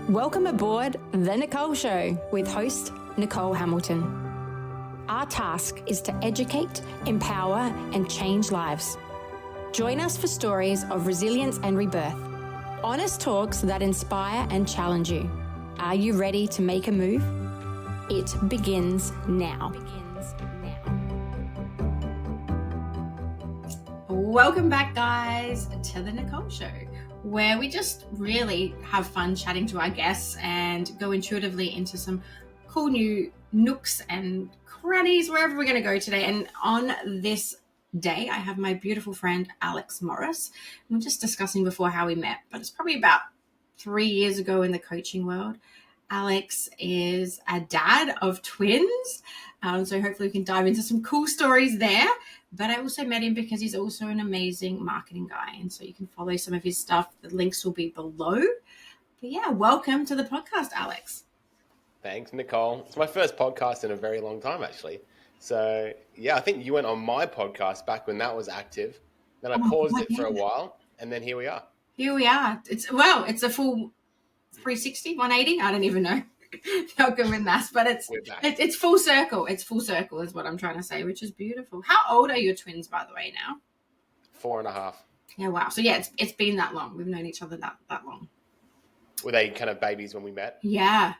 Welcome aboard The Nichole Show with host Nichole Hamilton. Our task is to educate, empower, and change lives. Join us for stories of resilience and rebirth. Honest talks that inspire and challenge you. Are you ready to make a move? It begins now. Welcome back, guys, to The Nichole Show, where we just really have fun chatting to our guests and go intuitively into some cool new nooks and crannies wherever we're going to go today. And on this day, I have my beautiful friend Alex Morris. We were just discussing before how we met, but it's probably about 3 years ago in the coaching world. Alex is a dad of twins, so hopefully we can dive into some cool stories there. But I also met him because he's also an amazing marketing guy, and so you can follow some of his stuff. The links will be below. But yeah, welcome to the podcast, Alex. Thanks, Nichole. It's my first podcast in a very long time, actually. So yeah, I think you went on my podcast back when that was active. Then I paused it for a while, and then here we are. Here we are. It's a full 360, 180. I don't even know how come in that, but it's full circle. It's full circle is what I'm trying to say, which is beautiful. How old are your twins, by the way, now? 4.5. Yeah, wow. So yeah, it's been that long. We've known each other that long. Were they kind of babies when we met? Yeah.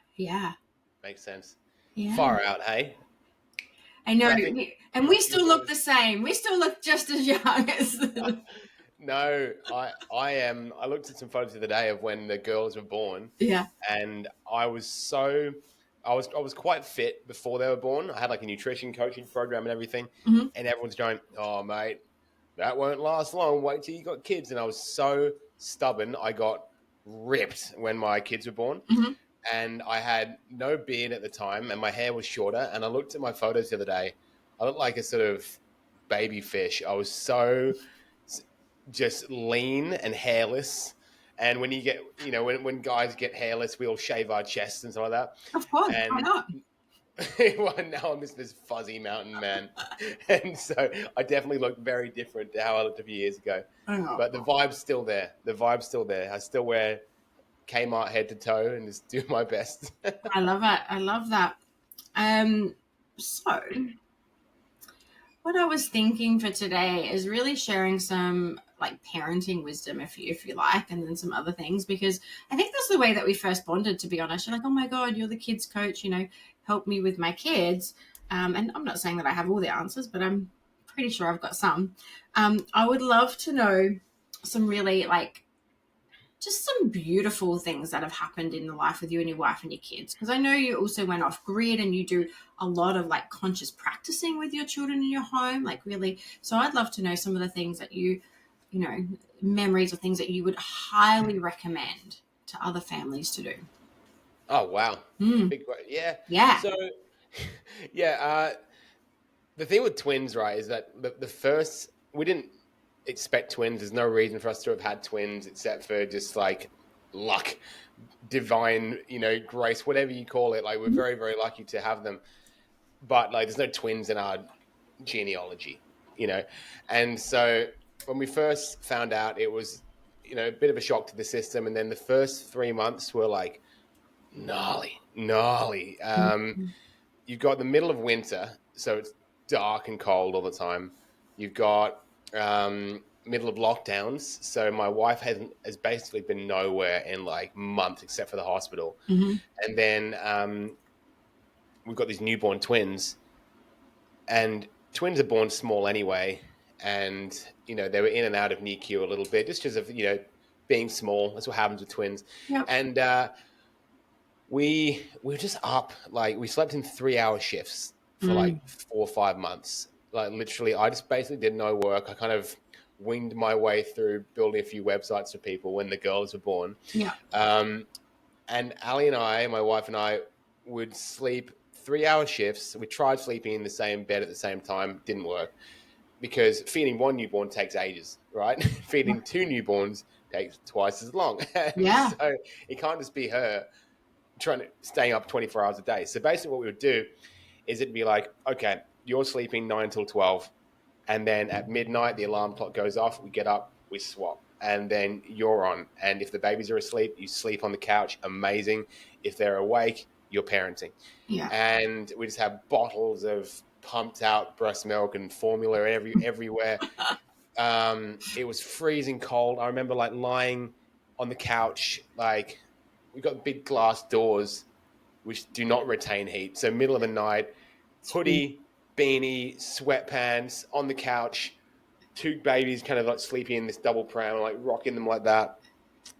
Makes sense. Yeah. Far out, hey? I know. And we still look the same. We still look just as young as No, I looked at some photos the other day of when the girls were born. Yeah. And I was quite fit before they were born. I had like a nutrition coaching program and everything. Mm-hmm. And everyone's going, "Oh, mate, that won't last long. Wait till you got kids." And I was so stubborn. I got ripped when my kids were born. Mm-hmm. And I had no beard at the time and my hair was shorter. And I looked at my photos the other day. I looked like a sort of baby fish. I was so just lean and hairless. And when you get, when guys get hairless, we all shave our chests and stuff like that. Of course, and why not? Well, now I'm just this fuzzy mountain man. And so I definitely look very different to how I looked a few years ago. But the vibe's still there. I still wear Kmart head to toe and just do my best. I love it. I love that. So what I was thinking for today is really sharing some like parenting wisdom, if you like, and then some other things, because I think that's the way that we first bonded, to be honest. You're like, "Oh my God, you're the kids coach, help me with my kids." And I'm not saying that I have all the answers, but I'm pretty sure I've got some. I would love to know some really just some beautiful things that have happened in the life with you and your wife and your kids. Because I know you also went off grid and you do a lot of conscious practicing with your children in your home, really. So I'd love to know some of the things that memories or things that you would highly recommend to other families to do. Oh, wow. Big, yeah. So, the thing with twins, right, is that the first, we didn't expect twins. There's no reason for us to have had twins except for just luck, divine, grace, whatever you call it. We're very, very lucky to have them. But there's no twins in our genealogy, And so when we first found out, it was, a bit of a shock to the system. And then the first 3 months were gnarly. You've got the middle of winter, so it's dark and cold all the time. You've got middle of lockdowns, so my wife has basically been nowhere in months except for the hospital. Mm-hmm. And then we've got these newborn twins, and twins are born small anyway, and they were in and out of NICU a little bit just because of being small. That's what happens with twins. Yep. And we were just up, we slept in 3-hour shifts for 4 or 5 months. Literally, I just basically did no work. I kind of winged my way through building a few websites for people when the girls were born. Yeah. And Ali and I, my wife and I, would sleep 3-hour shifts. We tried sleeping in the same bed at the same time. Didn't work because feeding one newborn takes ages, right? Feeding 2 newborns takes twice as long. Yeah. So it can't just be her staying up 24 hours a day. So basically what we would do is it'd be okay, you're sleeping 9 till 12. And then at midnight, the alarm clock goes off. We get up, we swap. and then you're on. And if the babies are asleep, you sleep on the couch. Amazing. If they're awake, you're parenting. Yeah. And we just have bottles of pumped out breast milk and formula everywhere. It was freezing cold. I remember like lying on the couch, like we got big glass doors which do not retain heat. So middle of the night, hoodie, beanie, sweatpants on the couch, two babies kind of like sleeping in this double pram, like rocking them like that.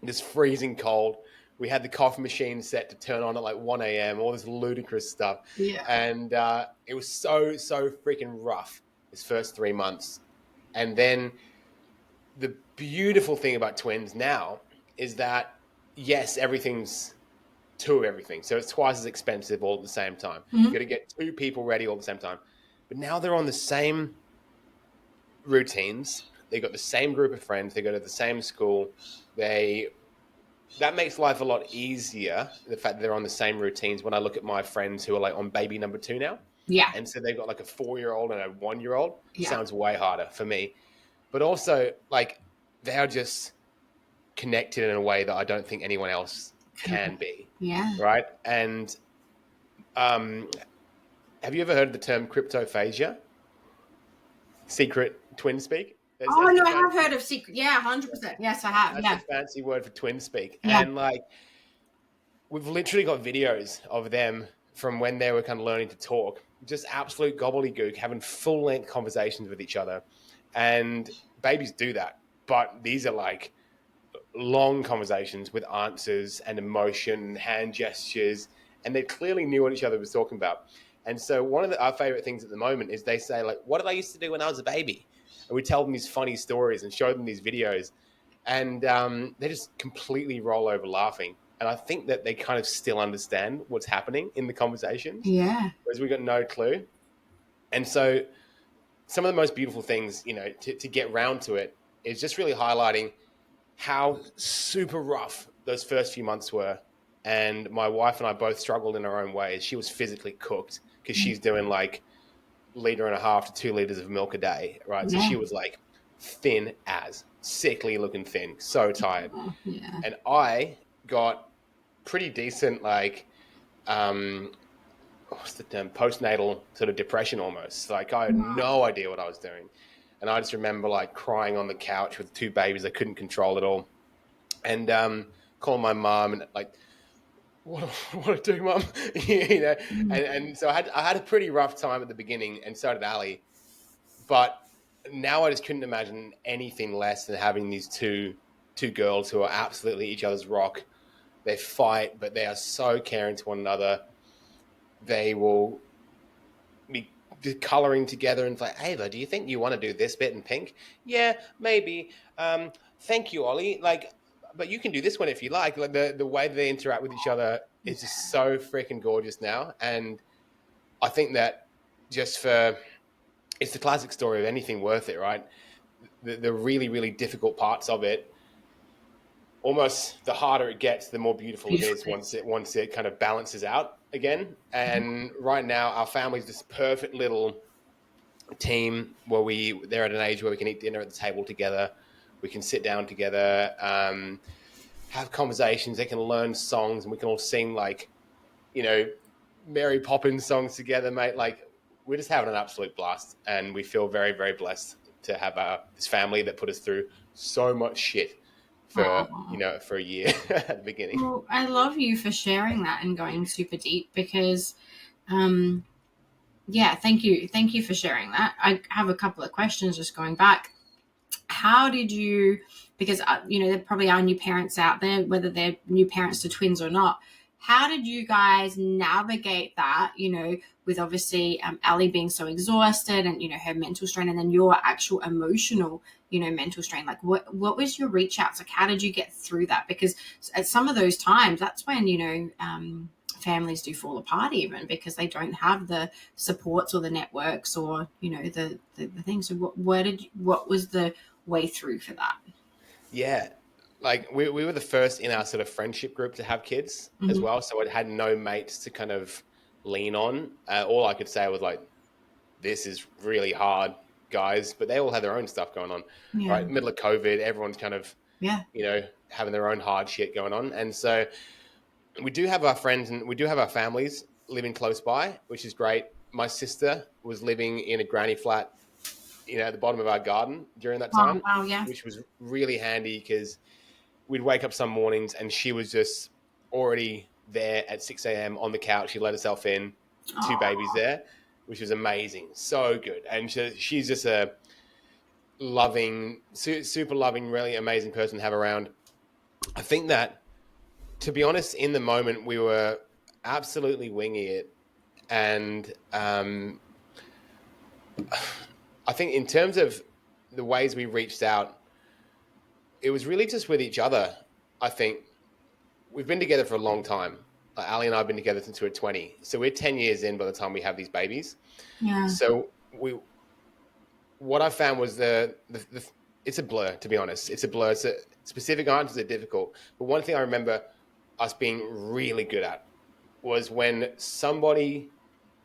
Just freezing cold. We had the coffee machine set to turn on at like 1 a.m., all this ludicrous stuff. Yeah. And it was so freaking rough this first 3 months. And then the beautiful thing about twins now is that, yes, everything's two of everything. So it's twice as expensive all at the same time. Mm-hmm. You've got to get two people ready all at the same time. But now they're on the same routines. They got the same group of friends. They go to the same school. That makes life a lot easier. The fact that they're on the same routines. When I look at my friends who are like on baby number 2 now, Yeah. and so they've got like a 4-year-old and a 1-year-old. Yeah. Sounds way harder for me. But also, like, they are just connected in a way that I don't think anyone else can be. Yeah. Right. And have you ever heard the term cryptophasia? Secret twin speak? Oh, no, I have heard of secret. Yeah, 100%. Yes, I have. That's a fancy word for twin speak. Yeah. And like, we've literally got videos of them from when they were kind of learning to talk, just absolute gobbledygook, having full length conversations with each other. And babies do that. But these are like long conversations with answers and emotion, hand gestures, and they clearly knew what each other was talking about. And so one of our favorite things at the moment is they say, like, what did I used to do when I was a baby? And we tell them these funny stories and show them these videos, and they just completely roll over laughing. And I think that they kind of still understand what's happening in the conversations. Yeah. Whereas we got no clue. And so some of the most beautiful things, you know, to get round to it is just really highlighting how super rough those first few months were. And my wife and I both struggled in our own ways. She was physically cooked because she's doing like 1.5 liters to 2 liters of milk a day, right? So she was like thin as, sickly looking thin, so tired. Yeah. And I got pretty decent, like, what's the term? Postnatal sort of depression almost. Like, I had no idea what I was doing. And I just remember like crying on the couch with 2 babies I couldn't control at all. And calling my mom and like, what do I do, Mum? You know, and so I had a pretty rough time at the beginning, and so did Ali. But now I just couldn't imagine anything less than having these two girls who are absolutely each other's rock. They fight, but they are so caring to one another. They will be coloring together and like, Ava, do you think you want to do this bit in pink? Yeah, maybe. Thank you, Ollie. Like, but you can do this one if you like. Like the way they interact with each other is just so freaking gorgeous now. And I think that it's the classic story of anything worth it, right? The really, really difficult parts of it, almost the harder it gets, the more beautiful it is once it kind of balances out again. And right now, our family's this perfect little team where they're at an age where we can eat dinner at the table together. We can sit down together, have conversations. They can learn songs, and we can all sing like, you know, Mary Poppins songs together, mate. Like, we're just having an absolute blast, and we feel very, very blessed to have this family that put us through so much shit for a year at the beginning. Well, I love you for sharing that and going super deep because, yeah, thank you for sharing that. I have a couple of questions just going back. How did you, because, you know, there probably are new parents out there, whether they're new parents to twins or not. How did you guys navigate that, you know, with obviously Ali being so exhausted and, you know, her mental strain, and then your actual emotional, you know, mental strain? Like, what was your reach outs? Like, how did you get through that? Because at some of those times, that's when, you know, families do fall apart even because they don't have the supports or the networks or, you know, the things. So what was the way through for that? Yeah. Like we were the first in our sort of friendship group to have kids as well. So I had no mates to kind of lean on. All I could say was like, this is really hard, guys, but they all had their own stuff going on, right? Middle of COVID, everyone's kind of Yeah. having their own hard shit going on. And so we do have our friends and we do have our families living close by, which is great. My sister was living in a granny flat, at the bottom of our garden during that Oh, time, wow. Yeah. which was really handy because we'd wake up some mornings and she was just already there at 6 a.m. on the couch. She let herself in, two babies Oh, there, which was amazing. So good. And she's just a loving, super loving, really amazing person to have around. I think that, to be honest, in the moment, we were absolutely winging it. And I think in terms of the ways we reached out, it was really just with each other. I think we've been together for a long time. Ali and I have been together since we were 20. So we're 10 years in by the time we have these babies. yeah. So what I found was it's a blur, to be honest. It's a blur. Specific answers are difficult. But one thing I remember us being really good at was when somebody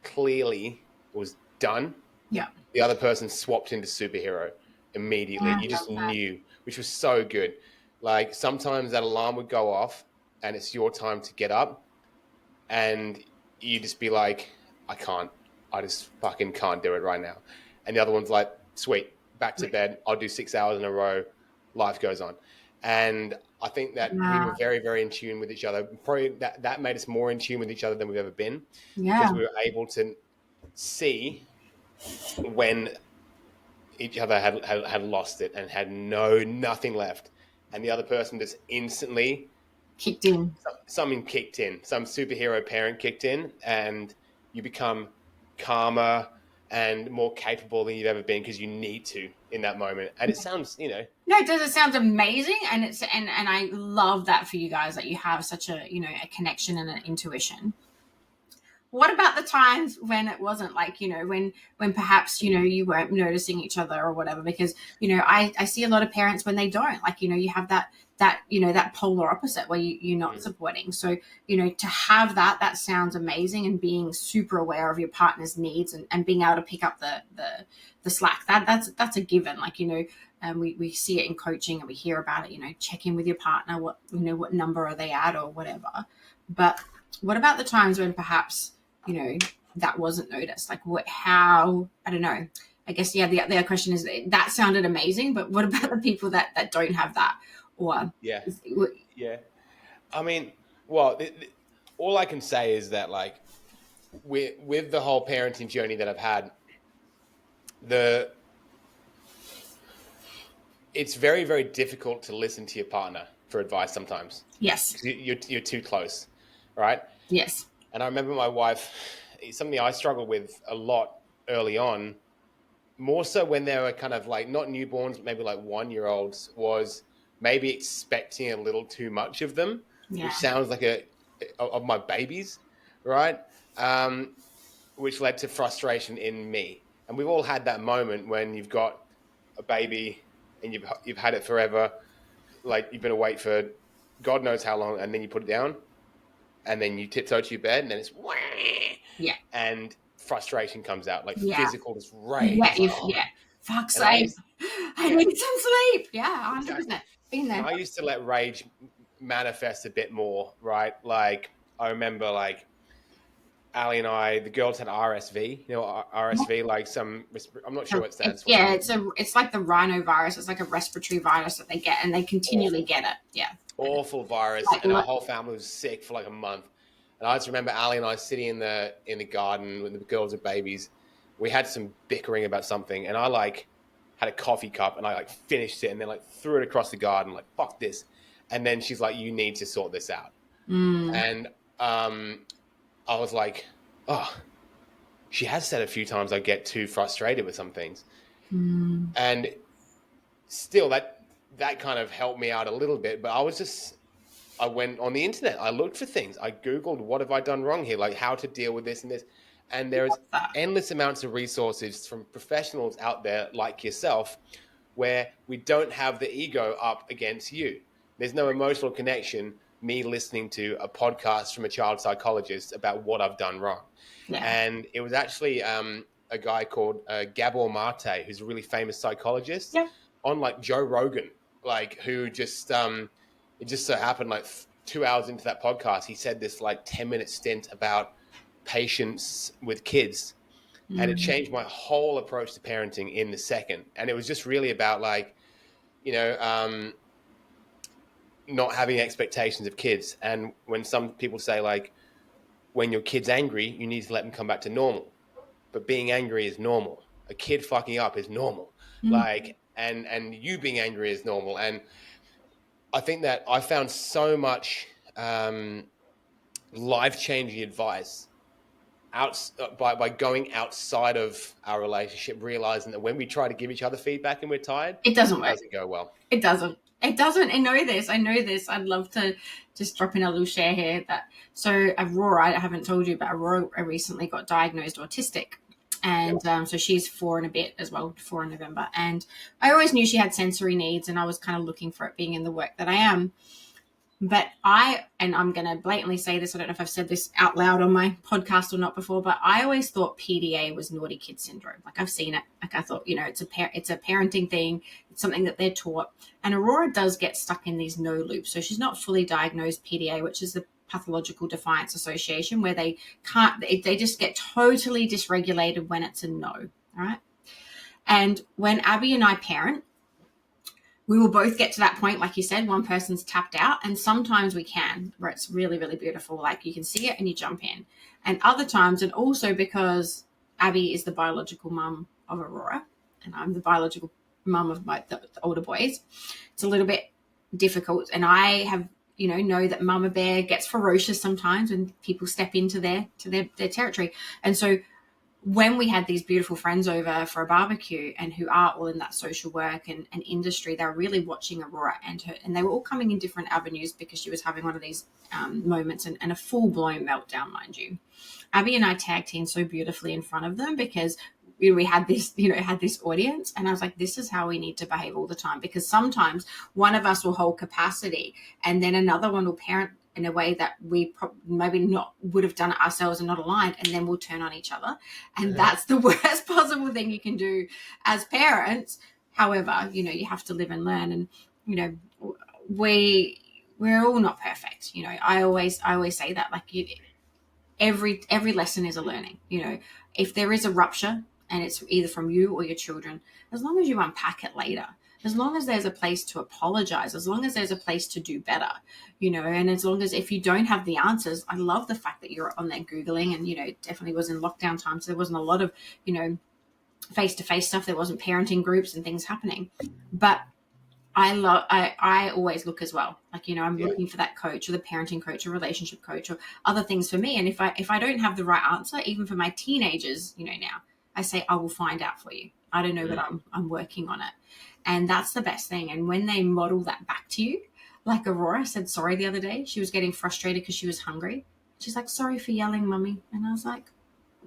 clearly was done, Yeah. the other person swapped into superhero immediately. I You just love that. knew, which was so good. Like sometimes that alarm would go off and it's your time to get up and you just be like, I just fucking can't do it right now. And the other one's like, sweet, back to bed. I'll do 6 hours in a row. Life goes on. And I think that we Yeah. were very, very in tune with each other. Probably that made us more in tune with each other than we've ever been Yeah. because we were able to see when each other had lost it and had nothing left. And the other person just instantly Kicked in. something kicked in, some superhero parent kicked in, and you become calmer and more capable than you've ever been because you need to in that moment. And it sounds, No, it does. It sounds amazing, and and I love that for you guys that you have such a a connection and an intuition. What about the times when it wasn't, like, when perhaps you weren't noticing each other or whatever? Because I see a lot of parents when they don't, like, you have that polar opposite where you're not supporting. So to have that sounds amazing, and being super aware of your partner's needs, and being able to pick up the slack, that's a given. Like, we see it in coaching and we hear about it. Check in with your partner. What number are they at or whatever. But what about the times when perhaps that wasn't noticed? Like, how, I don't know. I guess, yeah, the other question is, that sounded amazing, but what about the people that don't have that? Or yeah, yeah. I mean, well, all I can say is that, like, with the whole parenting journey that I've had, it's very, very difficult to listen to your partner for advice sometimes. Yes. You're too close, right? Yes. And I remember my wife, something I struggled with a lot early on, more so when they were kind of like not newborns, but maybe like 1-year-olds, was maybe expecting a little too much of them, Yeah. which sounds like of my babies, right? Which led to frustration in me. And we've all had that moment when you've got a baby and you've had it forever, like you've been awake for God knows how long, and then you put it down, and then you tiptoe to your bed, and then it's Yeah. and frustration comes out, like Yeah. physical, just rage. Yeah. It's like, Yeah. Fuck's and sake. I yeah, need some sleep. Yeah. 100%. exactly. Been And there. I used to let rage manifest a bit more, right? Like I remember, like Ali and I, the girls had RSV, RSV, like I'm not sure what it stands for. Yeah, it's like the rhinovirus. It's like a respiratory virus that they get, and they continually Awful, get it. Yeah. awful virus, Like, and our whole family was sick for like a month. And I just remember Ali and I sitting in the garden when the girls were babies. We had some bickering about something, and I like had a coffee cup and I like finished it and then like threw it across the garden, like fuck this. And then she's like, "You need to sort this out." And I was like, "Oh, she has said a few times I get too frustrated with some things," and still that kind of helped me out a little bit. But I went on the internet. I looked for things. I Googled, what have I done wrong here? Like how to deal with this and this. And there's endless amounts of resources from professionals out there like yourself where we don't have the ego up against you. There's no emotional connection, me listening to a podcast from a child psychologist about what I've done wrong. Yeah. And it was actually a guy called Gabor Mate, who's a really famous psychologist, Yeah. on like Joe Rogan. like who just it just so happened like 2 hours into that podcast, he said this like 10-minute stint about patience with kids, and it Mm. changed my whole approach to parenting in the second. And it was just really about like, you know, not having expectations of kids. And when some people say like, when your kid's angry, you need to let them come back to normal. But being angry is normal. A kid fucking up is normal. Mm. Like, and you being angry is normal. And I think that I found so much life-changing advice by going outside of our relationship, realizing that when we try to give each other feedback and we're tired, It doesn't it work. doesn't go well. It doesn't. It doesn't. I know this. I'd love to just drop in a little share here. So Aurora, I haven't told you, but Aurora recently got diagnosed autistic. And so she's 4 and a bit as well, 4 in November. And I always knew she had sensory needs, and I was kind of looking for it being in the work that I am. But I'm going to blatantly say this, I don't know if I've said this out loud on my podcast or not before, but I always thought PDA was naughty kid syndrome. Like, I've seen it. Like, I thought, it's a parenting thing. It's something that they're taught. And Aurora does get stuck in these no loops. So she's not fully diagnosed PDA, which is the Pathological Defiance Association, where they just get totally dysregulated when it's a no. All right. And when Abby and I parent, we will both get to that point, like you said, one person's tapped out, and sometimes we can, where it's really, really beautiful. Like, you can see it and you jump in. And other times, and also because Abby is the biological mum of Aurora, and I'm the biological mum of the older boys, it's a little bit difficult. And I have, know that Mama Bear gets ferocious sometimes when people step into their territory. And so when we had these beautiful friends over for a barbecue, and who are all in that social work and industry, they were really watching Aurora and they were all coming in different avenues, because she was having one of these moments and a full-blown meltdown, mind you. Abby and I tag teamed so beautifully in front of them, because we had this, had this audience, and I was like, this is how we need to behave all the time, because sometimes one of us will hold capacity and then another one will parent in a way that we maybe not would have done it ourselves and not aligned, and then we'll turn on each other. And that's the worst possible thing you can do as parents. However, you have to live and learn, and, we're all not perfect. I always say that, like, every lesson is a learning. If there is a rupture and it's either from you or your children, as long as you unpack it later, as long as there's a place to apologize, as long as there's a place to do better, and as long as, if you don't have the answers, I love the fact that you're on there Googling, and, it definitely was in lockdown times. So there wasn't a lot of, face-to-face stuff. There wasn't parenting groups and things happening, but I always look as well. Like, I'm looking for that coach, or the parenting coach, or relationship coach, or other things for me. And if I don't have the right answer, even for my teenagers, now I say, I will find out for you. I don't know, but I'm working on it. And that's the best thing. And when they model that back to you, like Aurora said sorry the other day, she was getting frustrated because she was hungry. She's like, sorry for yelling, Mummy. And I was like,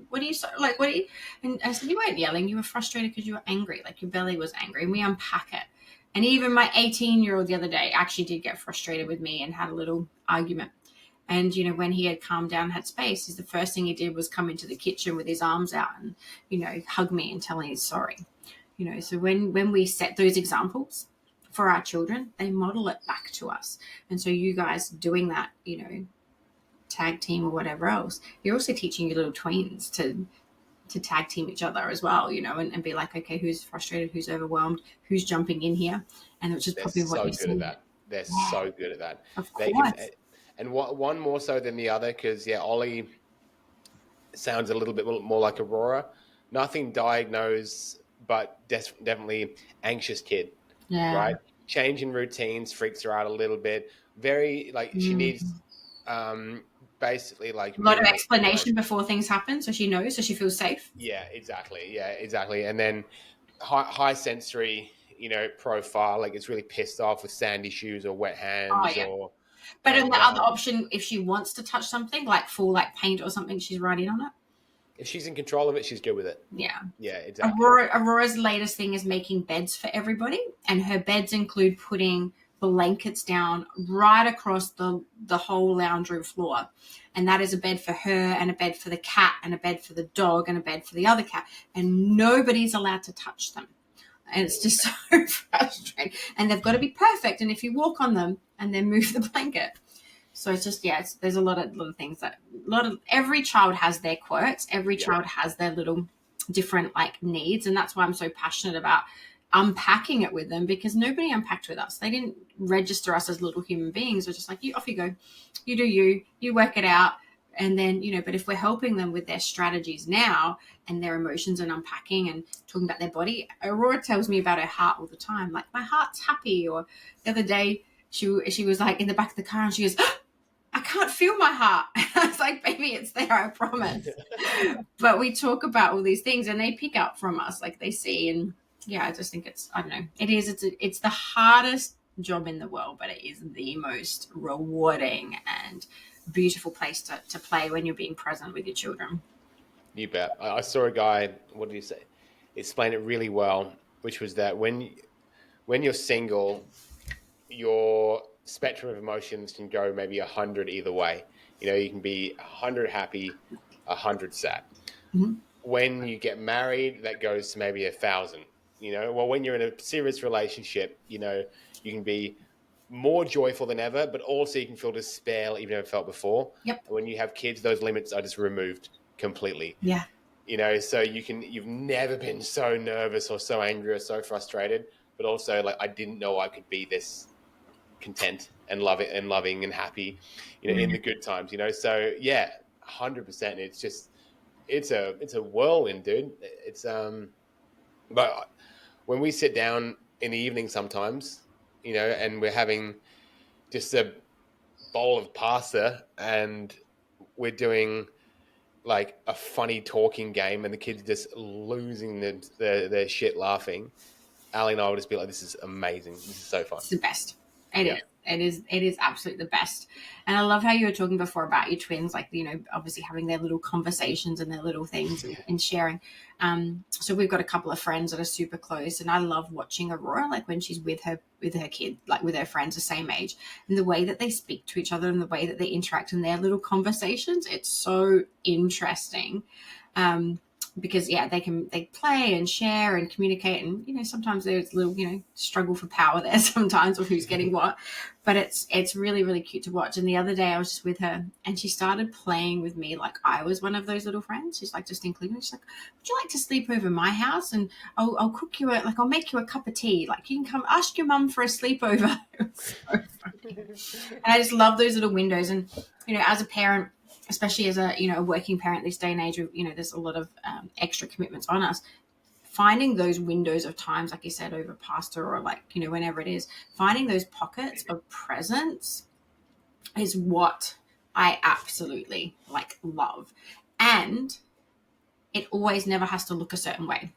what are you? And I said, you weren't yelling. You were frustrated because you were angry. Like, your belly was angry. And we unpack it. And even my 18-year-old the other day actually did get frustrated with me and had a little argument. And, when he had calmed down, had space, the first thing he did was come into the kitchen with his arms out and, hug me and tell me he's sorry. So when we set those examples for our children, they model it back to us. And so you guys doing that, tag team or whatever else, you're also teaching your little tweens to tag team each other as well, and be like, okay, who's frustrated, who's overwhelmed, who's jumping in here. And which is probably what you're saying. They're so good at that. Of course. And one more so than the other, because Ollie sounds a little bit more like Aurora. Nothing diagnosed, but definitely anxious kid. Yeah. Right? Change in routines freaks her out a little bit. Very, like, she needs basically, like, a lot of explanation before things happen, so she knows, so she feels safe. Yeah, exactly. And then high sensory, profile, like, it's really pissed off with sandy shoes or wet hands. But in the other option, if she wants to touch something like full, like, paint or something, she's right in on it. If she's in control of it, she's good with it. Yeah, exactly. Aurora's latest thing is making beds for everybody, and her beds include putting blankets down right across the whole lounge room floor. And that is a bed for her, and a bed for the cat, and a bed for the dog, and a bed for the other cat. And nobody's allowed to touch them. And it's just so frustrating. And they've got to be perfect. And if you walk on them and then move the blanket. So it's just, there's a lot of things every child has their quirks. Every child has their little different like needs. And that's why I'm so passionate about unpacking it with them, because nobody unpacked with us. They didn't register us as little human beings. We're just like, off you go. You do you work it out. And then, but if we're helping them with their strategies now and their emotions and unpacking and talking about their body, Aurora tells me about her heart all the time. Like, my heart's happy. Or the other day, she was like in the back of the car and she goes, oh, I can't feel my heart. I was like, baby, it's there, I promise. But we talk about all these things and they pick up from us, like they see. And I just think I don't know. It's the hardest job in the world, but it is the most rewarding and beautiful place to play when you're being present with your children. You bet. I saw a guy, what did he say? Explain it really well, which was that when you're single, your spectrum of emotions can go maybe 100 either way. You can be 100 happy, 100 sad. Mm-hmm. When you get married, that goes to maybe 1,000. Well, when you're in a serious relationship, you can be more joyful than ever, but also you can feel despair like you've never felt before. Yep. When you have kids, those limits are just removed completely. Yeah. So you've never been so nervous or so angry or so frustrated, but also like, I didn't know I could be this content and loving and happy, in the good times, so 100%. It's just, it's a whirlwind, dude. It's, but when we sit down in the evening sometimes, and we're having just a bowl of pasta and we're doing like a funny talking game and the kids just losing their shit laughing, Ali and I will just be like, this is amazing. This is so fun. It's the best. It is absolutely the best. And I love how you were talking before about your twins, like, obviously having their little conversations and their little things and sharing. So we've got a couple of friends that are super close, and I love watching Aurora, like when she's with her kid, like with her friends the same age, and the way that they speak to each other and the way that they interact in their little conversations. It's so interesting. Because they play and share and communicate, and sometimes there's a little struggle for power there sometimes, or who's getting what, but it's really, really cute to watch. And the other day I was just with her and she started playing with me like I was one of those little friends. She's like, just including, she's like, would you like to sleep over my house, and I'll cook you I'll make you a cup of tea, like you can come ask your mum for a sleepover. It was so funny. And I just love those little windows. And as a parent, especially as a working parent this day and age, there's a lot of extra commitments on us. Finding those windows of times, like you said, over pasta or like whenever it is, finding those pockets of presence is what I absolutely love. And it always never has to look a certain way.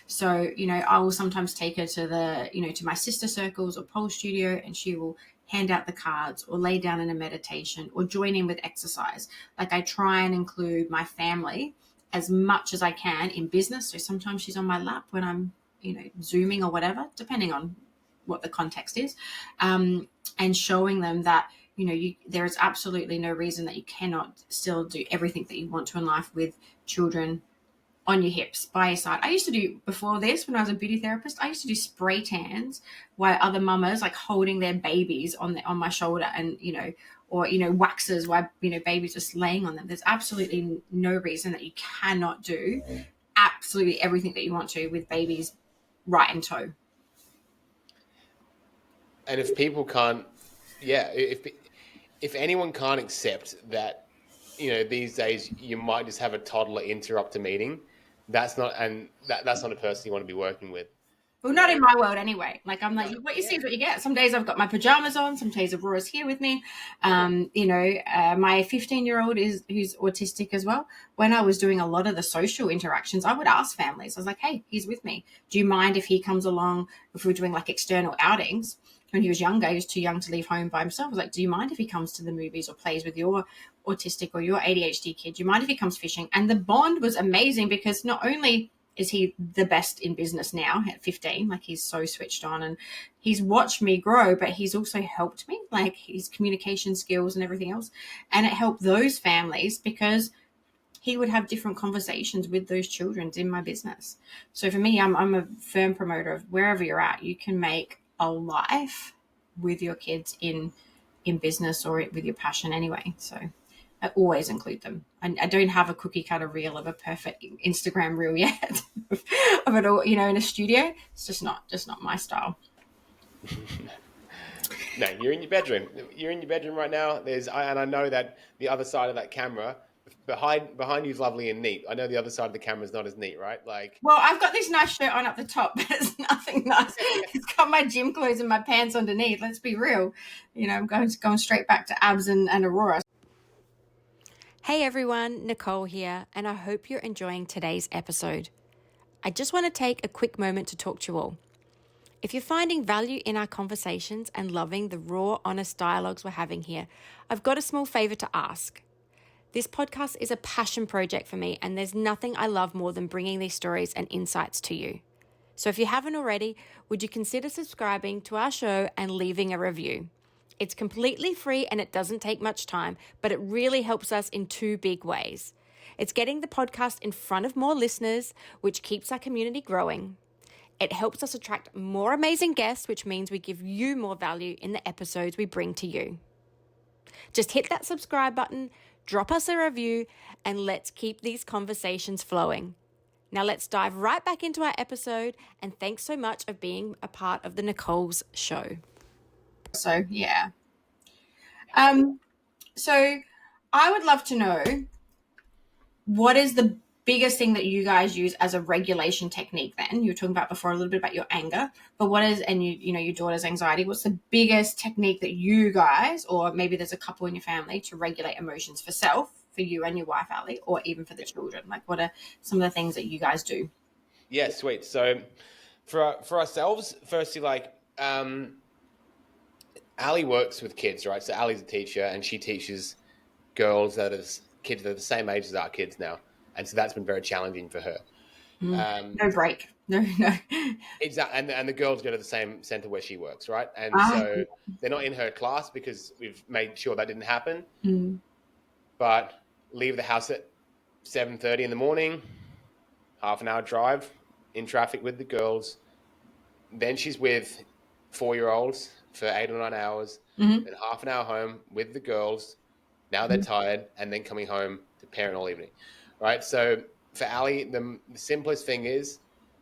So I will sometimes take her to to my sister circles or pole studio, and she will hand out the cards or lay down in a meditation or join in with exercise. Like, I try and include my family as much as I can in business. So sometimes she's on my lap when I'm, Zooming or whatever, depending on what the context is, and showing them that, there is absolutely no reason that you cannot still do everything that you want to in life with children on your hips, by your side. I used to do, before this, when I was a beauty therapist, I used to do spray tans while other mamas holding their babies on my shoulder, and or waxes while babies just laying on them. There's absolutely no reason that you cannot do absolutely everything that you want to with babies right in tow. And if people can't, if anyone can't accept that, these days you might just have a toddler interrupt a meeting, that's not a person you want to be working with. Well, not in my world anyway. Like, I'm like, what you see is what you get. Some days I've got my pajamas on. Some days Aurora's here with me. My 15-year-old who's autistic as well. When I was doing a lot of the social interactions, I would ask families. I was like, hey, he's with me. Do you mind if he comes along if we're doing external outings? When he was younger, he was too young to leave home by himself. I was like, do you mind if he comes to the movies or plays with your autistic or your ADHD kid? Do you mind if he comes fishing? And the bond was amazing, because not only is he the best in business now at 15, he's so switched on and he's watched me grow, but he's also helped me, his communication skills and everything else. And it helped those families because he would have different conversations with those children in my business. So for me, I'm a firm promoter of wherever you're at, you can make a life with your kids in business or with your passion anyway. So I always include them. I don't have a cookie cutter reel of a perfect Instagram reel yet of it all, in a studio. It's just not my style. No, you're in your bedroom. You're in your bedroom right now. And I know that the other side of that camera, behind you is lovely and neat. I know the other side of the camera is not as neat, right? Like, well, I've got this nice shirt on up the top, but it's nothing nice. It's got my gym clothes and my pants underneath. Let's be real. I'm going straight back to abs and Aurora. Hey everyone, Nichole here, and I hope you're enjoying today's episode. I just want to take a quick moment to talk to you all. If you're finding value in our conversations and loving the raw, honest dialogues we're having here, I've got a small favor to ask. This podcast is a passion project for me, and there's nothing I love more than bringing these stories and insights to you. So if you haven't already, would you consider subscribing to our show and leaving a review? It's completely free and it doesn't take much time, but it really helps us in two big ways. It's getting the podcast in front of more listeners, which keeps our community growing. It helps us attract more amazing guests, which means we give you more value in the episodes we bring to you. Just hit that subscribe button, drop us a review, and let's keep these conversations flowing. Now let's dive right back into our episode, and thanks so much for being a part of the Nichole's show. So, yeah. So I would love to know, what is the biggest thing that you guys use as a regulation technique then? You were talking about before a little bit about your anger, but what is, and your daughter's anxiety, what's the biggest technique that you guys, or maybe there's a couple in your family, to regulate emotions for self, for you and your wife, Ali, or even for the children? Like, what are some of the things that you guys do? Yeah, sweet. So for ourselves, firstly, Ali works with kids, right? So Ali's a teacher and she teaches kids that are the same age as our kids now. And so that's been very challenging for her. No break. No. Exactly. And the girls go to the same center where she works, right? And so they're not in her class because we've made sure that didn't happen. But leave the house at 7:30 in the morning, half an hour drive in traffic with the girls. Then she's with 4-year-olds for 8 or 9 hours, then half an hour home with the girls. Now they're tired, and then coming home to parent all evening, right? So for Ali, the simplest thing is,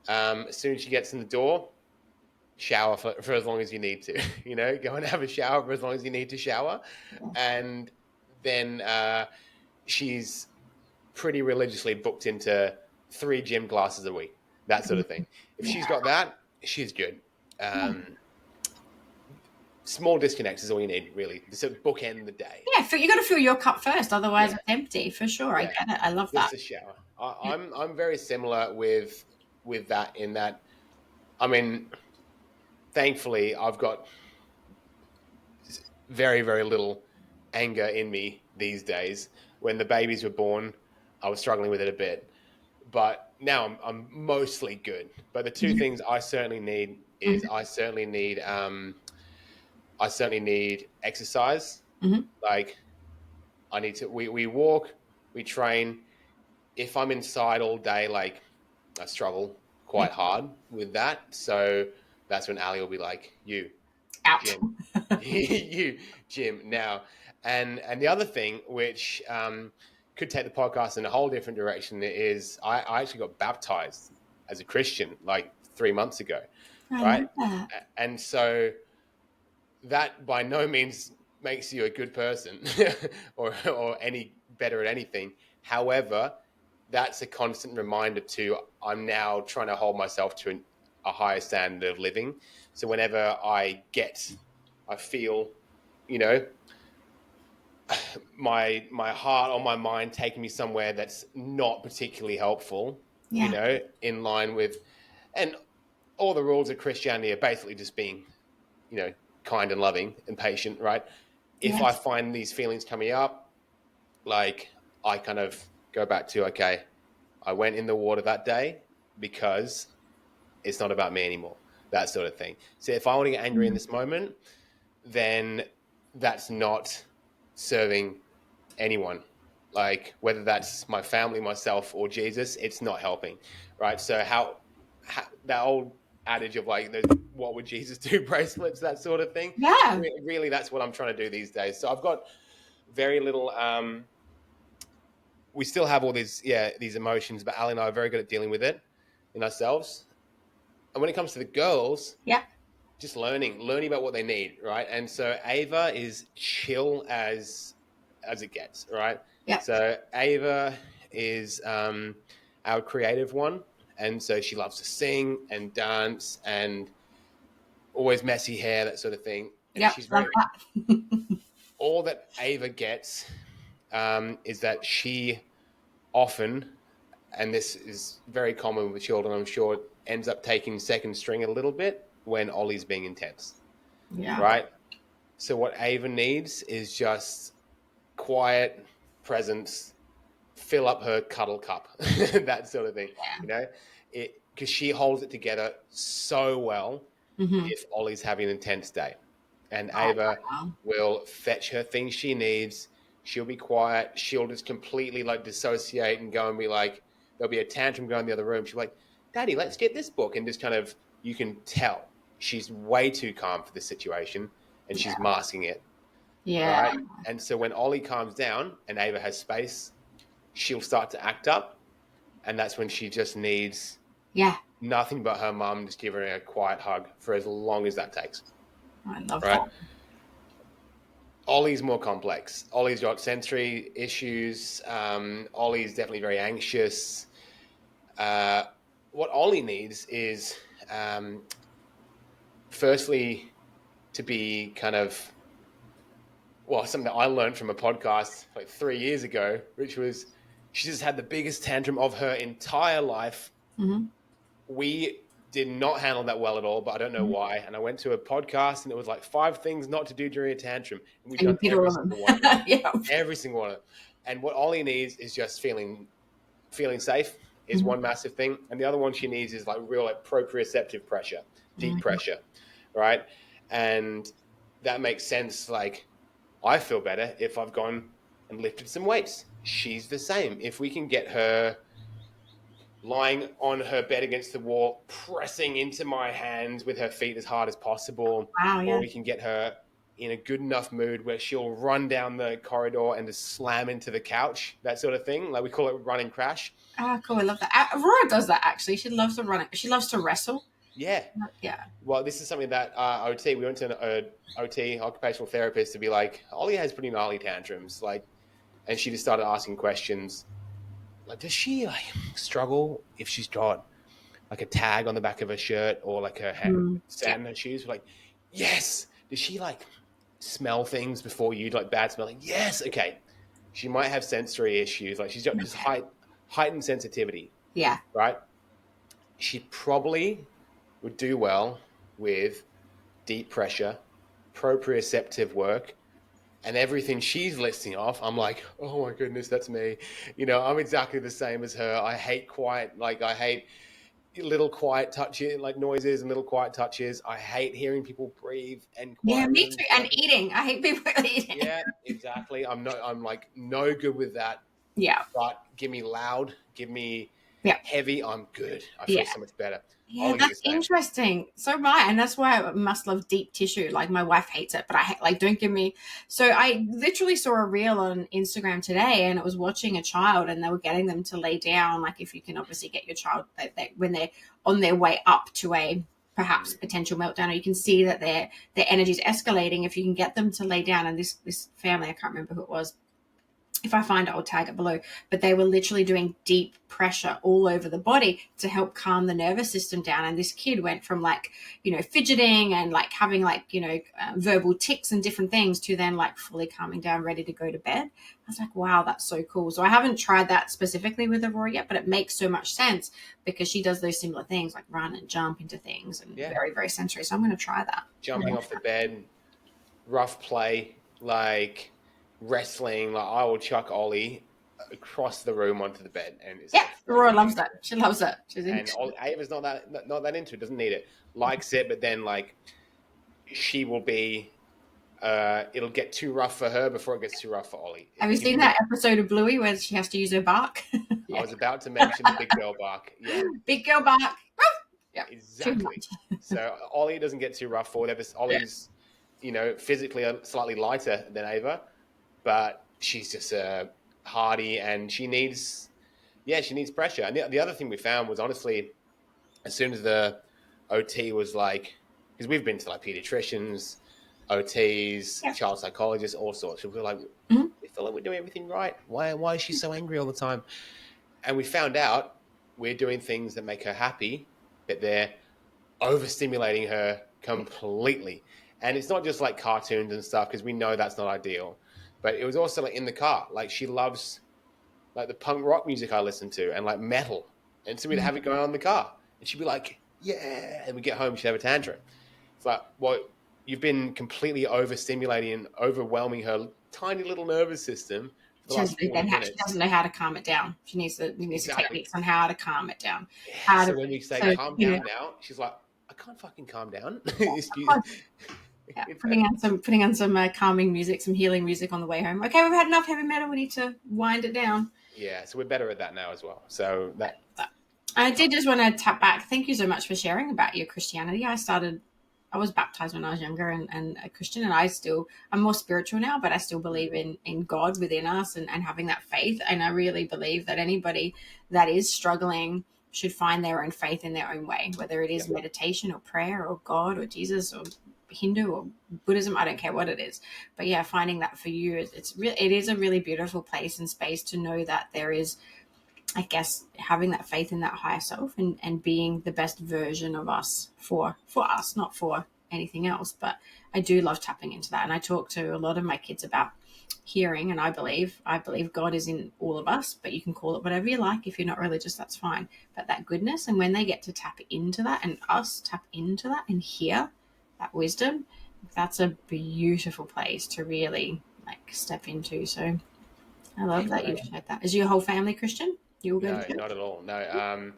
as soon as she gets in the door, shower for as long as you need to. Go and have a shower for as long as you need to shower, and then she's pretty religiously booked into 3 gym classes a week, that sort of thing. If she's got that, she's good. Small disconnects is all you need, really. So bookend the day. Yeah, you got to fill your cup first, otherwise it's empty, for sure. Yeah. I get it. I love that. Just a shower. I'm very similar with that, in that, I mean, thankfully, I've got very, very little anger in me these days. When the babies were born, I was struggling with it a bit, but now I'm mostly good. But the two things I certainly need is I certainly need exercise. Like, I need to. We walk, we train. If I'm inside all day, like, I struggle quite hard with that. So that's when Ali will be like, "You, out, gym, you, gym now." And the other thing, which could take the podcast in a whole different direction, is I actually got baptized as a Christian like 3 months ago, right? And so that by no means makes you a good person or any better at anything. However, that's a constant reminder I'm now trying to hold myself to a higher standard of living. So whenever I feel, my heart or my mind taking me somewhere that's not particularly helpful, in line with, and all the rules of Christianity are basically just being, kind and loving and patient, right? If I find these feelings coming up, like, I kind of go back to, okay, I went in the water that day because it's not about me anymore, that sort of thing. So if I want to get angry in this moment, then that's not serving anyone like whether that's my family, myself, or Jesus, it's not helping, right? So how that old adage of like, what would Jesus do bracelets, that sort of thing. Yeah. Really, that's what I'm trying to do these days. So I've got very little. We still have all these emotions, but Ali and I are very good at dealing with it in ourselves. And when it comes to the girls, Yeah. just learning about what they need, right? And so Ava is chill as it gets, right? Yeah. So Ava is our creative one, and so she loves to sing and dance and always messy hair, that sort of thing. And Yeah. she's Love very that. all that Ava gets is that she often, and this is very common with children, I'm sure, ends up taking second string a little bit when Ollie's being intense, Yeah. right? So what Ava needs is just quiet presence, fill up her cuddle cup, that sort of thing, Yeah. you know, because she holds it together so well Mm-hmm. if Ollie's having an intense day. And Oh, Ava wow. will fetch her things she needs. She'll be quiet. She'll just completely like dissociate and go and be like, there'll be a tantrum going in the other room. She'll be like, Daddy, let's get this book. And just kind of, you can tell she's way too calm for this situation and Yeah. she's masking it. Yeah. Right. And so when Ollie calms down and Ava has space, she'll start to act up. And that's when she just needs Yeah. nothing but her mum just give her a quiet hug for as long as that takes. I love Right. that. Ollie's more complex. Ollie's got sensory issues. Ollie's definitely very anxious. What Ollie needs is, firstly, to be kind of, well, something that I learned from a podcast like 3 years ago, which was she just had the biggest tantrum of her entire life. Mm-hmm. We did not handle that well at all, but I don't know Mm-hmm. why. And I went to a podcast and it was like 5 things not to do during a tantrum. And we've And you done did all every of them. single one of them. Yeah. Every single one of them. And what Ollie needs is just feeling safe is Mm-hmm. one massive thing. And the other one she needs is like real like proprioceptive pressure, deep pressure, right? And that makes sense. Like I feel better if I've gone and lifted some weights. She's the same. If we can get her lying on her bed against the wall, pressing into my hands with her feet as hard as possible, Wow. or Yeah. we can get her in a good enough mood where she'll run down the corridor and just slam into the couch, that sort of thing. Like we call it running crash. Ah, cool. I love that. Aurora does that actually. She loves to run it. She loves to wrestle. Yeah. Yeah. Well, this is something that OT, we went to an OT, occupational therapist, to be like, Ollie has pretty gnarly tantrums. Like, and she just started asking questions. Like, does she like struggle if she's got like a tag on the back of her shirt or like her sand in her shoes? We're like, yes. Does she like smell things before you, like bad smelling? Yes. Okay. She might have sensory issues. Like she's got just heightened sensitivity, Yeah. right? She probably would do well with deep pressure, proprioceptive work, and everything she's listing off. I'm like, oh my goodness, that's me. You know, I'm exactly the same as her. I hate quiet, like I hate little quiet touches, like noises and little quiet touches. I hate hearing people breathe and Yeah, quiet me rooms. too. And eating. I hate people eating. Yeah, exactly. I'm like no good with that. Yeah. But give me loud, give me Yeah. heavy, I'm good. I feel Yeah. so much better. Yeah, Ollie's the that's same. interesting. So am I, and that's why I must love deep tissue. Like my wife hates it, but I like don't give me. So I literally saw a reel on Instagram today, and it was watching a child, and they were getting them to lay down. Like if you can obviously get your child when they're on their way up to a perhaps potential meltdown, or you can see that their energy is escalating. If you can get them to lay down, and this family, I can't remember who it was. If I find it, I'll tag it below. But they were literally doing deep pressure all over the body to help calm the nervous system down. And this kid went from like, fidgeting and like having like, verbal tics and different things to then like fully calming down, ready to go to bed. I was like, wow, that's so cool. So I haven't tried that specifically with Aurora yet, but it makes so much sense because she does those similar things like run and jump into things and very, very sensory. So I'm going to try that. Jumping off the bed, rough play, like wrestling. Like I will chuck Ollie across the room onto the bed, and it's like, Aurora loves that. She loves it. And Ava's not that into it. Doesn't need it. Likes it, but then like she will be it'll get too rough for her before it gets too rough for Ollie. Have you seen that episode of Bluey where she has to use her bark? I was about to mention the big girl bark. Yeah, Big girl bark. Yeah, too exactly. much. So Ollie doesn't get too rough for whatever. Ollie's, physically slightly lighter than Ava, but she's just hardy, and she needs pressure. And the other thing we found was, honestly, as soon as the OT was like, because we've been to like pediatricians, OTs, Yeah. child psychologists, all sorts. We were like, Mhm. we feel like we're doing everything right. Why is she so angry all the time? And we found out we're doing things that make her happy, but they're overstimulating her completely. And it's not just like cartoons and stuff, because we know that's not ideal. But it was also like in the car. Like, she loves like the punk rock music I listen to, and like metal. And so we'd have it going on in the car. And she'd be like, yeah. And we get home, she'd have a tantrum. It's like, well, you've been completely overstimulating and overwhelming her tiny little nervous system for the She last 40 she minutes. doesn't know how to calm it down. She needs the Exactly. techniques on how to calm it down. Yeah, so when we say calm down now, she's like, I can't fucking calm down. Yeah, putting on some calming music, some healing music on the way home. Okay, we've had enough heavy metal. We need to wind it down. Yeah, so we're better at that now as well. So that I did just want to tap back. Thank you so much for sharing about your Christianity. I was baptized when I was younger and a Christian, and I'm more spiritual now, but I still believe in God within us and having that faith. And I really believe that anybody that is struggling should find their own faith in their own way, whether it is meditation or prayer or God or Jesus or Hindu or Buddhism. I don't care what it is, but yeah, finding that for you, it is a really beautiful place and space to know that there is, I guess, having that faith in that higher self and being the best version of us for us, not for anything else. But I do love tapping into that. And I talk to a lot of my kids about hearing, and I believe God is in all of us, but you can call it whatever you like. If you're not religious, that's fine. But that goodness, and when they get to tap into that and us tap into that and hear that wisdom, that's a beautiful place to really like step into. So I love that you've shared that. Is your whole family Christian? You all go to church? not at all. No,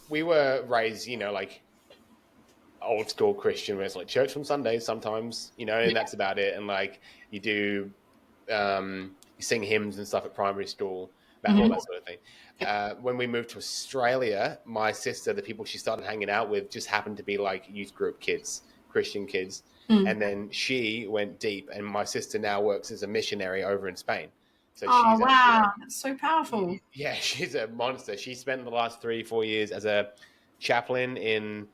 we were raised, like old school Christian, where it's like church on Sundays sometimes, and that's about it. And like you do, you sing hymns and stuff at primary school, all that sort of thing. When we moved to Australia, my sister, the people she started hanging out with, just happened to be like youth group kids, Christian kids. And then she went deep, and my sister now works as a missionary over in Spain. So she's wow, that's so powerful. Yeah, she's a monster. She spent the last 3-4 years as a chaplain in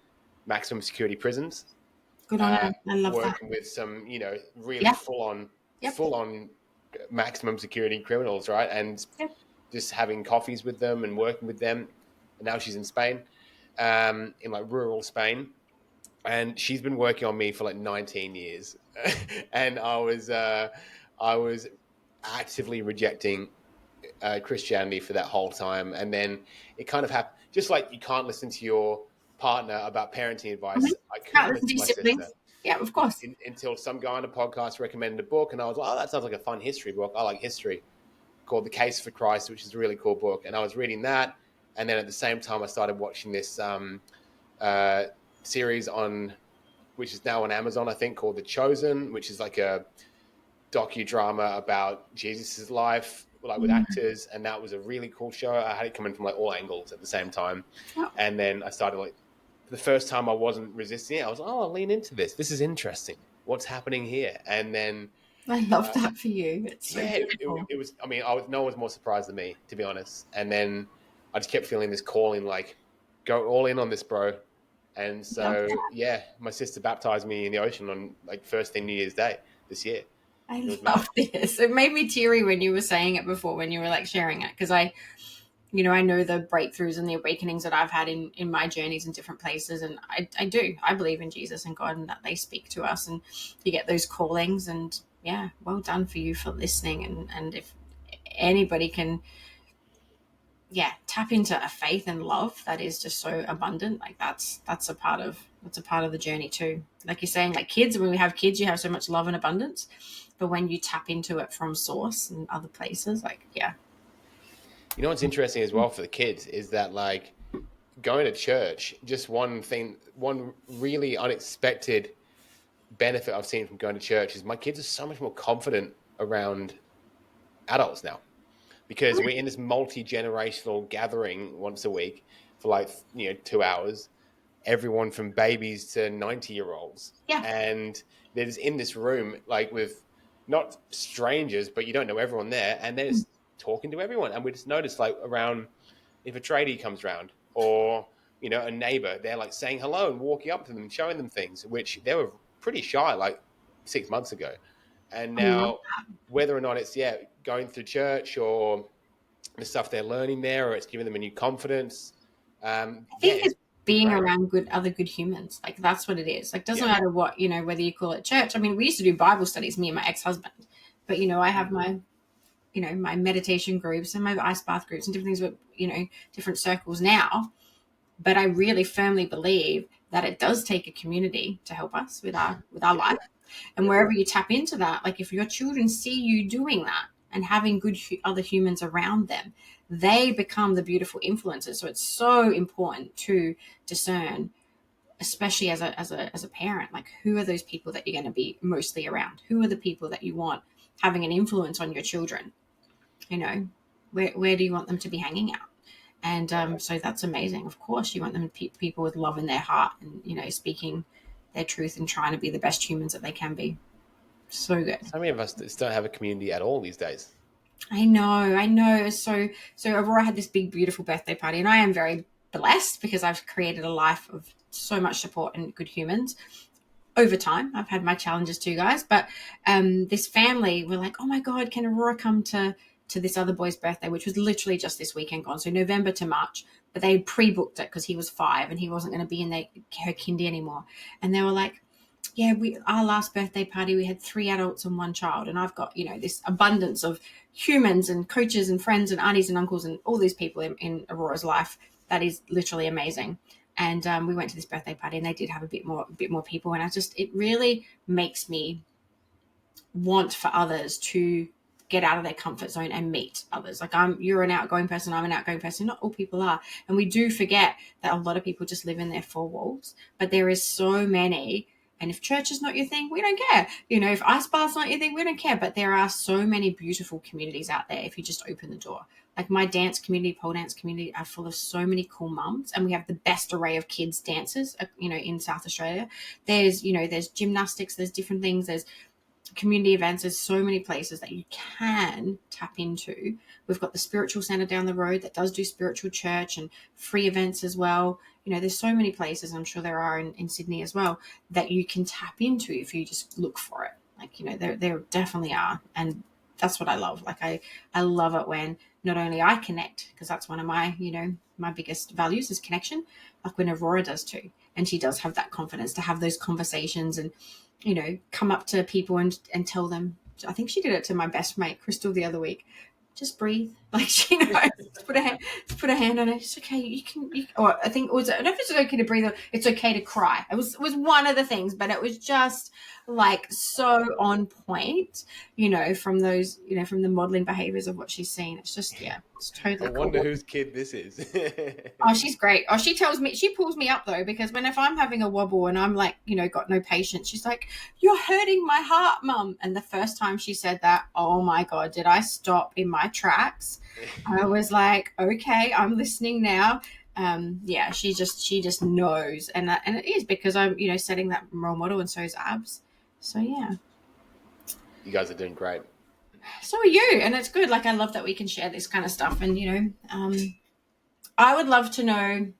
maximum security prisons. Good on her. I love that. Working with some, really full on maximum security criminals, right? And just having coffees with them and working with them. And now she's in Spain, in like rural Spain. And she's been working on me for like 19 years. And I was actively rejecting Christianity for that whole time. And then it kind of happened, just like you can't listen to your partner about parenting advice. I couldn't listen to my sister. Yeah, of course. Until some guy on a podcast recommended a book, and I was like, oh, that sounds like a fun history book. I like history, called The Case for Christ, which is a really cool book. And I was reading that. And then at the same time, I started watching this series which is now on Amazon, I think, called The Chosen, which is like a docudrama about Jesus's life, like with actors. And that was a really cool show. I had it coming from like all angles at the same time. And then I started like, the first time I wasn't resisting it, I was like, oh, I'll lean into this. This is interesting. What's happening here? And then I love that for you. It's so it was, I mean, no one was more surprised than me, to be honest. And then I just kept feeling this calling, like, go all in on this, bro. And so, my sister baptized me in the ocean on like first thing New Year's Day this year. I love this. It made me teary when you were saying it before, when you were like sharing it, because I know the breakthroughs and the awakenings that I've had in my journeys in different places. And I believe in Jesus and God, and that they speak to us, and you get those callings. And yeah, well done for you for listening. And if anybody can, tap into a faith and love that is just so abundant, like that's a part of the journey too. Like you're saying, like kids, when we have kids, you have so much love and abundance, but when you tap into it from source and other places, like, You know what's interesting as well for the kids is that, like, going to church, just one really unexpected benefit I've seen from going to church is my kids are so much more confident around adults now, because we're in this multi-generational gathering once a week for like 2 hours, everyone from babies to 90-year-olds, Yeah. and there's in this room like with not strangers, but you don't know everyone there, and they're just talking to everyone. And we just noticed like around, if a tradie comes around, or a neighbor, they're like saying hello and walking up to them and showing them things, which they were pretty shy like 6 months ago. And I love now, whether or not it's going through church or the stuff they're learning there, or it's giving them a new confidence, I think it's it's being great. around other good humans. Like that's what it is. Like doesn't Yeah. matter what, whether you call it church. I mean, we used to do Bible studies, me and my ex-husband, but I have my, my meditation groups and my ice bath groups and different things with, different circles now. But I really firmly believe that it does take a community to help us with our life. And wherever you tap into that, like if your children see you doing that and having good other humans around them, they become the beautiful influencers. So it's so important to discern, especially as a parent, like who are those people that you're going to be mostly around? Who are the people that you want having an influence on your children? Where do you want them to be hanging out? And so that's amazing. Of course, you want them people with love in their heart and, speaking their truth and trying to be the best humans that they can be. So good. So many of us just don't have a community at all these days. I know. So Aurora had this big, beautiful birthday party, and I am very blessed because I've created a life of so much support and good humans. Over time, I've had my challenges too, guys. But this family were like, oh my God, can Aurora come to this other boy's birthday, which was literally just this weekend gone. So November to March, but they pre-booked it because he was 5 and he wasn't going to be in her kindy anymore. And they were like, yeah, our last birthday party, we had 3 adults and 1 child. And I've got, this abundance of humans and coaches and friends and aunties and uncles and all these people in Aurora's life. That is literally amazing. And we went to this birthday party and they did have a bit more people. And it really makes me want for others to get out of their comfort zone and meet others. Like you're an outgoing person, I'm an outgoing person. Not all people are. And we do forget that a lot of people just live in their 4 walls, but there is so many. And if church is not your thing, we don't care. If ice bath's not your thing, we don't care. But there are so many beautiful communities out there if you just open the door. Like my dance community, pole dance community are full of so many cool mums. And we have the best array of kids dancers, in South Australia. There's gymnastics, there's different things. There's community events. There's so many places that you can tap into. We've got the spiritual center down the road that does do spiritual church and free events as well. There's so many places, I'm sure there are in Sydney as well, that you can tap into if you just look for it. Like, there definitely are. And that's what I love. Like I love it when not only I connect, because that's one of my, my biggest values is connection, like when Aurora does too. And she does have that confidence to have those conversations and, come up to people and tell them. I think she did it to my best mate, Crystal, the other week. Just breathe. Like, she knows. put a hand on it. It's okay. You can, or I think, I don't know if it's okay to breathe or it's okay to cry. It was one of the things, but it was just like so on point, from those, from the modeling behaviors of what she's seen. It's just, it's totally I wonder cool. whose kid this is. Oh, she's great. Oh, she pulls me up though, because if I'm having a wobble and I'm like, got no patience, she's like, you're hurting my heart, Mum. And the first time she said that, oh my God, did I stop in my tracks? I was like, okay, I'm listening now. She just knows. And it is because I'm, setting that role model, and so is Abs. So yeah. You guys are doing great. So are you. And it's good. Like, I love that we can share this kind of stuff. And, I would love to know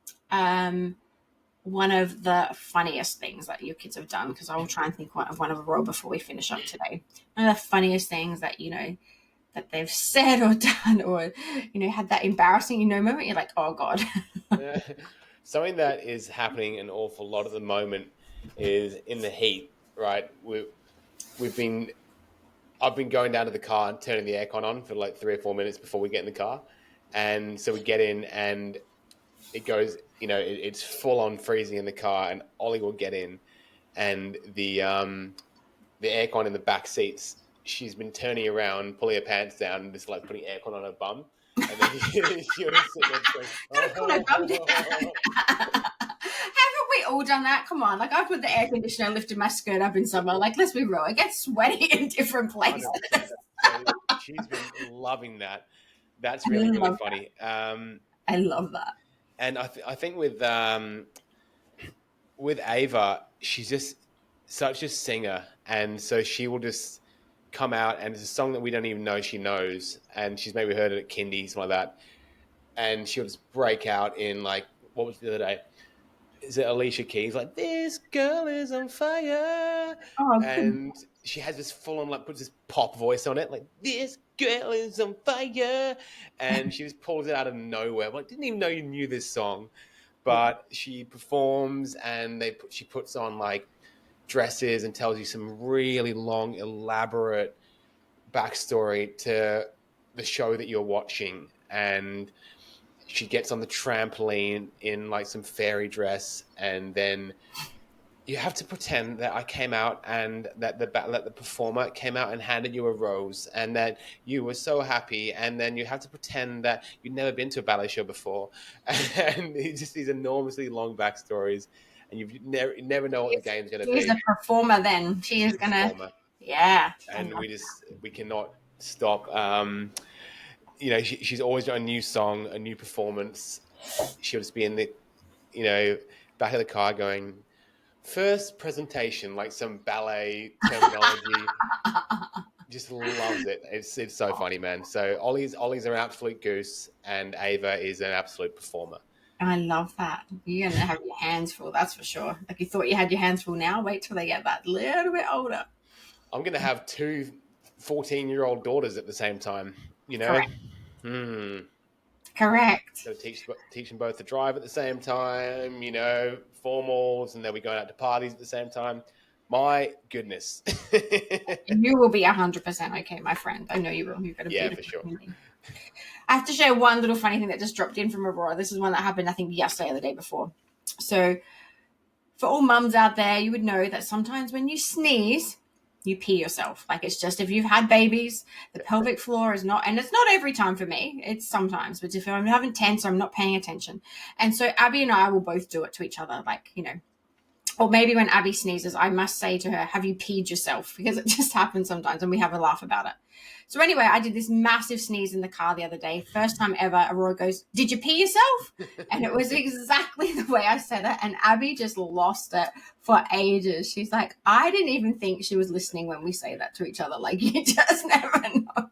one of the funniest things that your kids have done, because I will try and think of one of a row before we finish up today. One of the funniest things that, that they've said or done, or, had that embarrassing, moment, you're like, oh God. Something that is happening an awful lot at the moment is in the heat, right? I've been going down to the car and turning the aircon on for like 3 or 4 minutes before we get in the car. And so we get in and it goes, it's full on freezing in the car, and Ollie will get in and the aircon in the back seats, she's been turning around, pulling her pants down and just like putting aircon on her bum. And then she was sitting there going, Haven't we all done that? Come on. Like, I put the air conditioner, lifted my skirt up in summer. Like, let's be real. It gets sweaty in different places. 100%. So she's been loving that. That's I really, really love funny. I love that. And I think with Ava, she's just such a singer, and so she will just come out, and it's a song that we don't even know she knows, and she's maybe heard it at kindy, something like that, and she'll just break out in like, what was the other day? Is it Alicia Keys? Like, this girl is on fire, Oh, good. and she has this full on, like, puts this pop voice on it, like, this girl is on fire, and she just pulls it out of nowhere. Like, didn't even know you knew this song, but she performs, and she puts on like dresses and tells you some really long, elaborate backstory to the show that you're watching, and she gets on the trampoline in like some fairy dress, and then you have to pretend that I came out and that the performer came out and handed you a rose, and that you were so happy, and then you have to pretend that you'd never been to a ballet show before, and it's just these enormously long backstories, and you never know what the game's going to She's be. a performer then. She is going to, yeah. And we cannot stop. You know, she's always got a new song, a new performance. She'll just be in the, you know, back of the car going, first presentation, like some ballet terminology. Just loves it. It's so funny, man. So Ollie's an absolute goose, and Ava is an absolute performer. I love that. You're going to have your hands full, that's for sure. Like, you thought you had your hands full now. Wait till they get that little bit older. I'm going to have two 14-year-old daughters at the same time, you know? Correct. Correct. So teach them both to drive at the same time, you know, formals, and they'll be going out to parties at the same time. My goodness. You will be 100% okay, my friend. I know you will. You've got a beautiful for sure. community. I have to share one little funny thing that just dropped in from Aurora. This is one that happened, I think, yesterday or the day before. So for all mums out there, you would know that sometimes when you sneeze, you pee yourself. Like, it's just, if you've had babies, the pelvic floor is not, and it's not every time for me, it's sometimes, but if I'm having tense or I'm not paying attention. And so Abby and I will both do it to each other, like, you know, or maybe when Abby sneezes, I must say to her, have you peed yourself? Because it just happens sometimes, and we have a laugh about it. So anyway, I did this massive sneeze in the car the other day. First time ever. Aurora goes, did you pee yourself? And it was exactly the way I said it. And Abby just lost it for ages. She's like, I didn't even think she was listening when we say that to each other. Like, you just never know.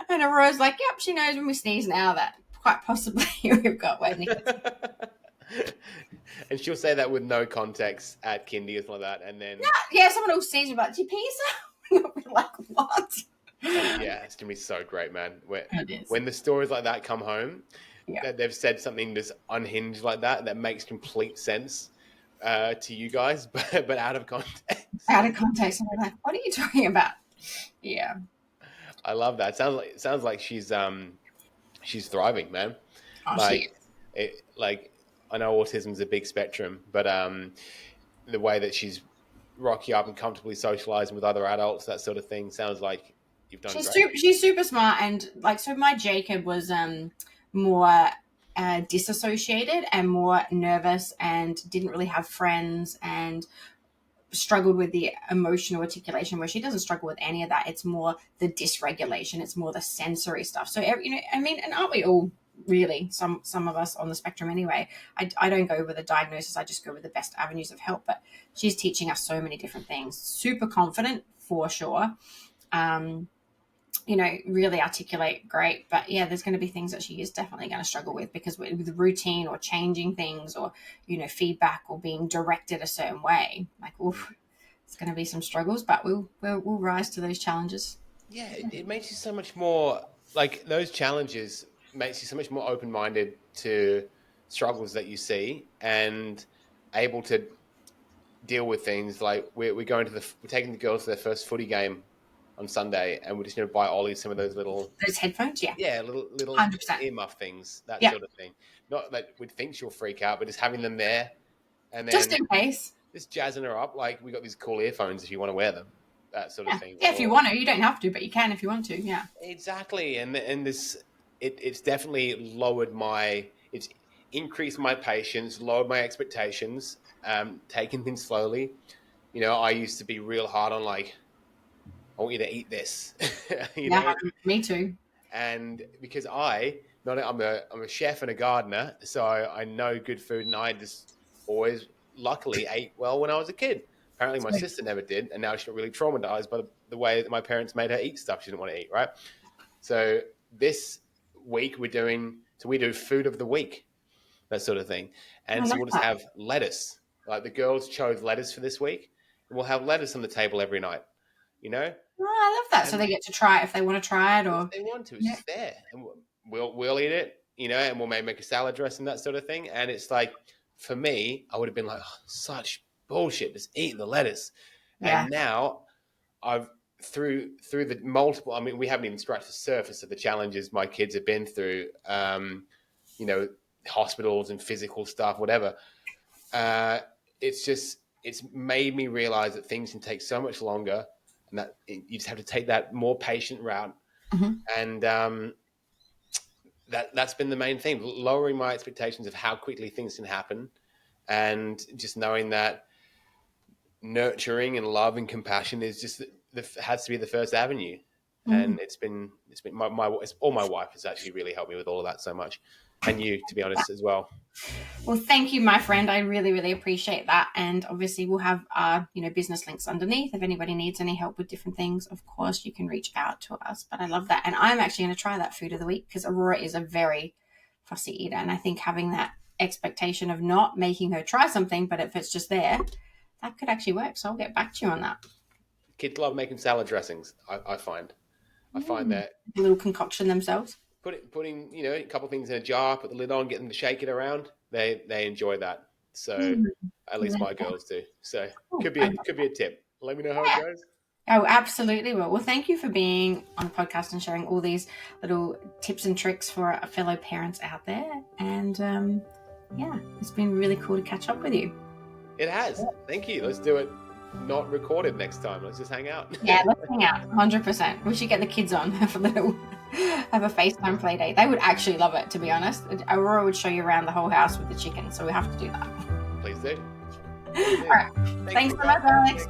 And Aurora's like, yep, she knows when we sneeze now that quite possibly we've got wet knees. And she'll say that with no context at kindy or something like that. And then... Yeah, someone will sneeze and be like, did you pee yourself? We're like, what? Yeah, it's going to be so great, man. It is. When the stories like that come home, that they've said something just unhinged like that makes complete sense to you guys, but out of context. Out of context. And we're like, what are you talking about? Yeah. I love that. Sounds like she's thriving, man. Oh, Like I know autism's a big spectrum, but the way that she's rocky up and comfortably socializing with other adults, that sort of thing, sounds like you've done great. She's super smart, and like, so my Jacob was more disassociated and more nervous and didn't really have friends and struggled with the emotional articulation, where she doesn't struggle with any of that. It's more the dysregulation. It's more the sensory stuff. So, you know, I mean, and aren't we all really, some of us on the spectrum anyway? I don't go with a diagnosis. I just go with the best avenues of help. But she's teaching us so many different things. Super confident for sure. You know, really articulate great. But yeah, there's going to be things that she is definitely going to struggle with, because with the routine or changing things, or, you know, feedback or being directed a certain way, like, oof, it's going to be some struggles, but we'll rise to those challenges. Yeah, it makes you so much more, like, those challenges makes you so much more open-minded to struggles that you see, and able to deal with things. Like, we're taking the girls to their first footy game on Sunday, and we're just going to buy Ollie some of those headphones, little 100% earmuff things, that sort of thing. Not that we'd think she'll freak out, but just having them there, and then just in case, just jazzing her up. Like, we got these cool earphones if you want to wear them, that sort of thing. Yeah, if you want to, you don't have to, but you can if you want to. Yeah, exactly. And this, it's definitely lowered my. increased my patience, lowered my expectations, taking things slowly. You know, I used to be real hard on like, I want you to eat this, you Yeah, know, me too. and because I'm a chef and a gardener, so I know good food, and I just always luckily ate well when I was a kid. Apparently, my sister never did, and now she's really traumatized by the way that my parents made her eat stuff she didn't want to eat. Right. So this week we do food of the week, that sort of thing, I and so love we'll just that. have lettuce. Like the girls chose lettuce for this week, and we'll have lettuce on the table every night. You know, Oh, I love that. So and they get to try it if they want to try it, if or they want to, it's yeah, just there, and we'll eat it, you know, and we'll maybe make a salad dressing, that sort of thing. And it's like, for me, I would have been like, oh, such bullshit, just eat the lettuce. yeah. And now I've through the multiple. I mean, we haven't even scratched the surface of the challenges my kids have been through. You know, hospitals and physical stuff, whatever. It's just it's made me realize that things can take so much longer, and that you just have to take that more patient route. Mm-hmm. And that's been the main thing, lowering my expectations of how quickly things can happen, and just knowing that nurturing and love and compassion is just has to be the first avenue. Mm. And it's been my wife has actually really helped me with all of that so much, and you, to be honest, as well. Well, thank you, my friend. I really, really appreciate that. And obviously, we'll have business links underneath. If anybody needs any help with different things, of course, you can reach out to us. But I love that, and I'm actually going to try that food of the week because Aurora is a very fussy eater, and I think having that expectation of not making her try something, but if it's just there, that could actually work. So I'll get back to you on that. Kids love making salad dressings. I find Mm. that A little concoction themselves. putting a couple of things in a jar, put the lid on, get them to shake it around. They enjoy that. So Mm. at least my girls do. So Cool. could be a tip. Let me know how it goes. Oh, absolutely will. Well, thank you for being on the podcast and sharing all these little tips and tricks for our fellow parents out there. And it's been really cool to catch up with you. It has. Thank you. Let's do it. Not recorded next time. Let's just hang out. Yeah, let's hang out. 100%. We should get the kids on have a FaceTime play date. They would actually love it, to be honest. Aurora would show you around the whole house with the chicken, so we have to do that. Please do. All right. Thanks so much, Alex.